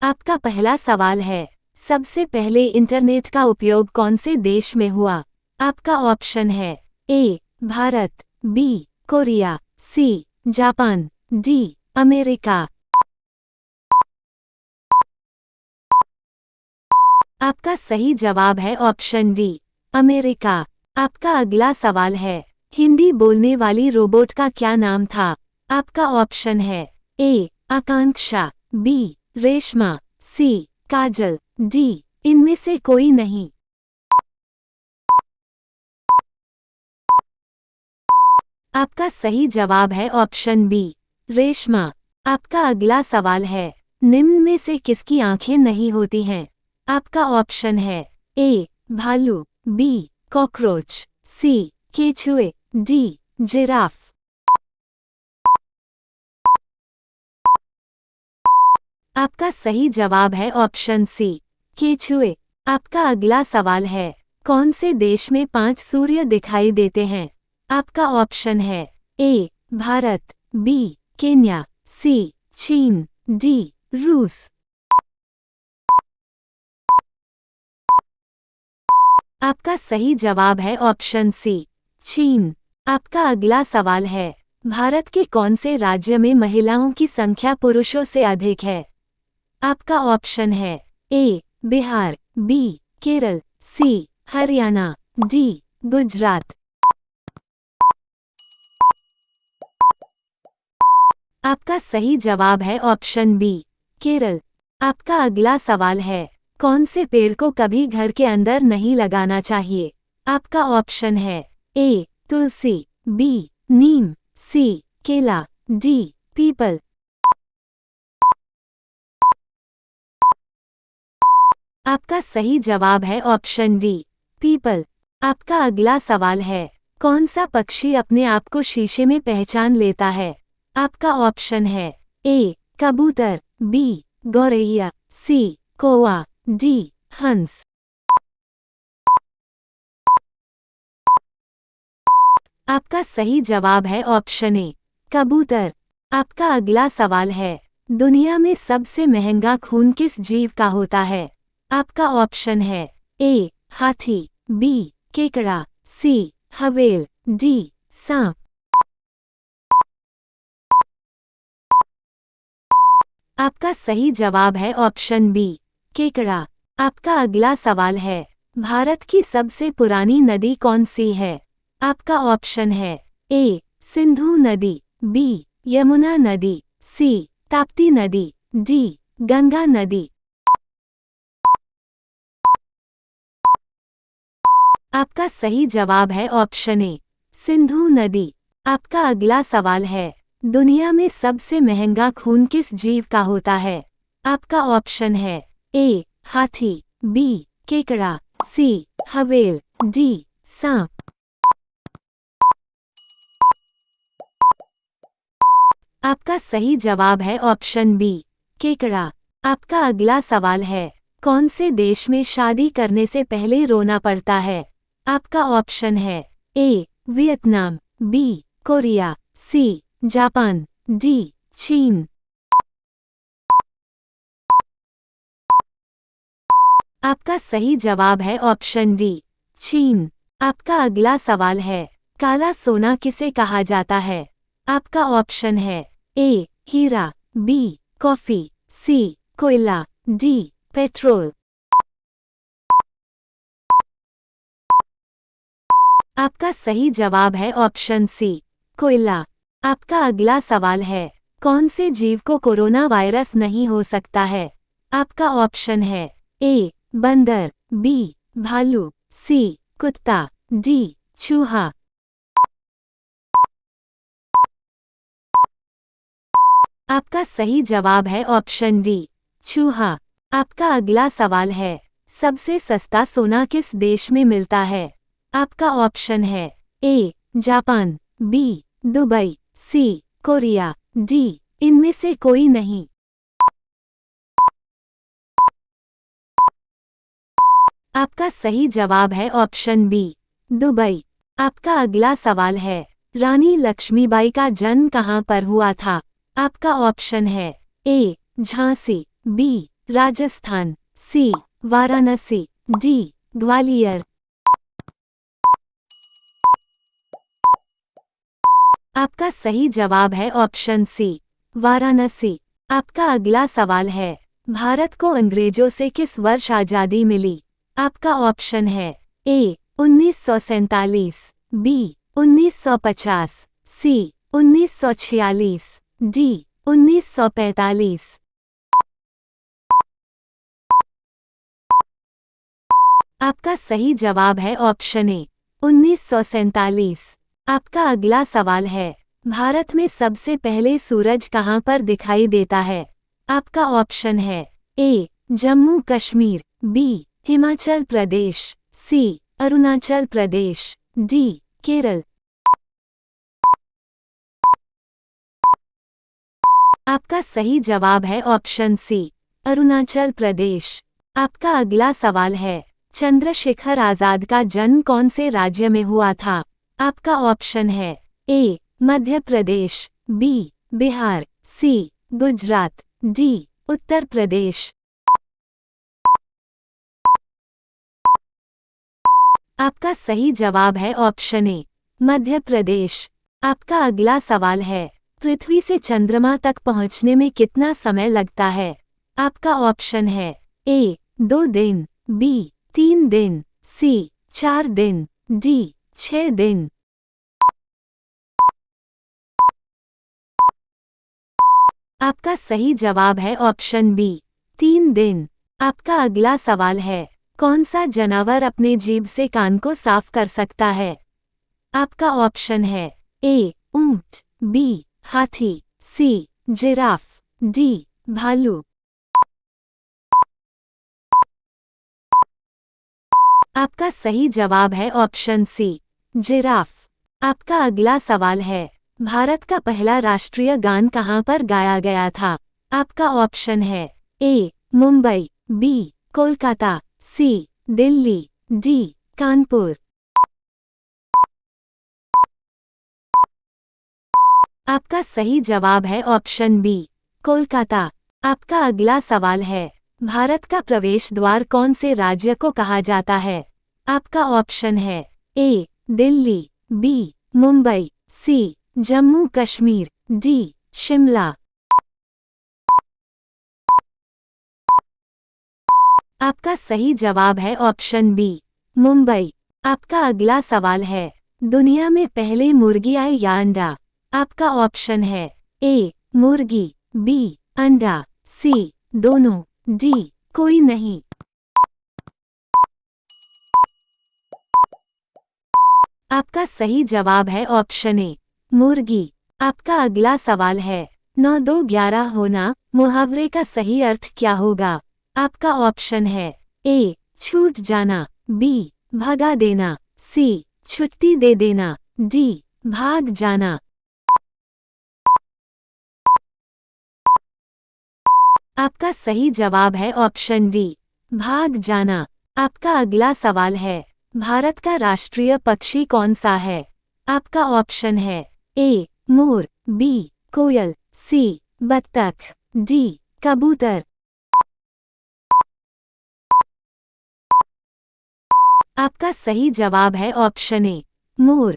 आपका पहला सवाल है, सबसे पहले इंटरनेट का उपयोग कौन से देश में हुआ? आपका ऑप्शन है A Bharat, B Korea, C Japan, D America. आपका सही जवाब है ऑप्शन डी अमेरिका। आपका अगला सवाल है, हिंदी बोलने वाली रोबोट का क्या नाम था? आपका ऑप्शन है ए आकांक्षा, बी रेशमा, सी काजल, डी इनमें से कोई नहीं। आपका सही जवाब है ऑप्शन बी रेशमा। आपका अगला सवाल है, निम्न में से किसकी आंखें नहीं होती हैं? आपका ऑप्शन है ए भालू, बी कॉकरोच, सी केचुए, डी जिराफ। आपका सही जवाब है ऑप्शन सी केचुए। आपका अगला सवाल है, कौन से देश में 5 सूर्य दिखाई देते हैं? आपका ऑप्शन है ए भारत, बी केन्या, सी चीन, डी रूस। आपका सही जवाब है ऑप्शन सी चीन। आपका अगला सवाल है, भारत के कौन से राज्य में महिलाओं की संख्या पुरुषों से अधिक है? आपका ऑप्शन है ए बिहार, बी केरल, सी हरियाणा, डी गुजरात। आपका सही जवाब है ऑप्शन बी केरल। आपका अगला सवाल है, कौन से पेड़ को कभी घर के अंदर नहीं लगाना चाहिए? आपका ऑप्शन है ए तुलसी, बी नीम, सी केला, डी पीपल। आपका सही जवाब है ऑप्शन डी पीपल। आपका अगला सवाल है, कौन सा पक्षी अपने आप को शीशे में पहचान लेता है? आपका ऑप्शन है ए कबूतर, बी गौरैया, सी कौवा, डी हंस। आपका सही जवाब है ऑप्शन ए कबूतर। आपका अगला सवाल है, दुनिया में सबसे महंगा खून किस जीव का होता है? आपका ऑप्शन है ए हाथी, बी केकड़ा, सी हवेल, डी सांप। आपका सही जवाब है ऑप्शन बी केकड़ा। आपका अगला सवाल है, भारत की सबसे पुरानी नदी कौन सी है? आपका ऑप्शन है ए सिंधु नदी, बी यमुना नदी, सी ताप्ती नदी, डी गंगा नदी। आपका सही जवाब है ऑप्शन ए सिंधु नदी। आपका अगला सवाल है, दुनिया में सबसे महंगा खून किस जीव का होता है? आपका ऑप्शन है ए हाथी, बी केकड़ा, सी हवेल, डी सांप। आपका सही जवाब है ऑप्शन बी केकड़ा। आपका अगला सवाल है, कौन से देश में शादी करने से पहले रोना पड़ता है? आपका ऑप्शन है A Vietnam, B Korea, C Japan, D चीन। आपका सही जवाब है ऑप्शन डी चीन। आपका अगला सवाल है, काला सोना किसे कहा जाता है? आपका ऑप्शन है ए हीरा, बी कॉफी, सी कोयला, डी पेट्रोल। आपका सही जवाब है ऑप्शन सी कोयला। आपका अगला सवाल है, कौन से जीव को कोरोना वायरस नहीं हो सकता है? आपका ऑप्शन है ए बंदर, बी भालू, सी कुत्ता, डी चूहा। आपका सही जवाब है ऑप्शन डी चूहा। आपका अगला सवाल है, सबसे सस्ता सोना किस देश में मिलता है? आपका ऑप्शन है A Japan, B Dubai, C Korea, D इनमें से कोई नहीं। आपका सही जवाब है ऑप्शन बी दुबई। आपका अगला सवाल है, रानी लक्ष्मीबाई का जन्म कहाँ पर हुआ था? आपका ऑप्शन है ए झांसी, बी राजस्थान, सी वाराणसी, डी ग्वालियर। आपका सही जवाब है ऑप्शन सी वाराणसी। आपका अगला सवाल है, भारत को अंग्रेजों से किस वर्ष आजादी मिली? आपका ऑप्शन है ए 1947, बी 1950, सी 1946, डी 1945। आपका सही जवाब है ऑप्शन ए 1947। आपका अगला सवाल है, भारत में सबसे पहले सूरज कहां पर दिखाई देता है? आपका ऑप्शन है ए जम्मू कश्मीर, बी हिमाचल प्रदेश, सी अरुणाचल प्रदेश, डी केरल। आपका सही जवाब है ऑप्शन सी अरुणाचल प्रदेश। आपका अगला सवाल है, चंद्रशेखर आजाद का जन्म कौन से राज्य में हुआ था? आपका ऑप्शन है ए मध्य प्रदेश, बी बिहार, सी गुजरात, डी उत्तर प्रदेश। आपका सही जवाब है ऑप्शन ए मध्य प्रदेश। आपका अगला सवाल है, पृथ्वी से चंद्रमा तक पहुंचने में कितना समय लगता है? आपका ऑप्शन है ए 2 दिन, बी 3 दिन, सी 4 दिन, डी 6 दिन। आपका सही जवाब है ऑप्शन बी 3 दिन। आपका अगला सवाल है, कौन सा जानवर अपने जीभ से कान को साफ कर सकता है? आपका ऑप्शन है ए ऊंट, बी हाथी, सी जिराफ, डी भालू। आपका सही जवाब है ऑप्शन सी जिराफ। आपका अगला सवाल है, भारत का पहला राष्ट्रीय गान कहां पर गाया गया था? आपका ऑप्शन है ए मुंबई, बी कोलकाता, सी दिल्ली, डी कानपुर। आपका सही जवाब है ऑप्शन बी कोलकाता। आपका अगला सवाल है, भारत का प्रवेश द्वार कौन से राज्य को कहा जाता है? आपका ऑप्शन है ए दिल्ली, बी मुंबई, सी जम्मू कश्मीर, डी शिमला। आपका सही जवाब है ऑप्शन बी मुंबई। आपका अगला सवाल है, दुनिया में पहले मुर्गी आए या अंडा? आपका ऑप्शन है ए मुर्गी, बी अंडा, सी दोनों, डी कोई नहीं। आपका सही जवाब है ऑप्शन ए मुर्गी। आपका अगला सवाल है, 9-2-11 होना मुहावरे का सही अर्थ क्या होगा? आपका ऑप्शन है ए छूट जाना, बी भगा देना, सी छुट्टी दे देना, डी भाग जाना। आपका सही जवाब है ऑप्शन डी भाग जाना। आपका अगला सवाल है, भारत का राष्ट्रीय पक्षी कौन सा है? आपका ऑप्शन है ए मोर, बी कोयल, सी बत्तख, डी कबूतर। आपका सही जवाब है ऑप्शन ए मोर।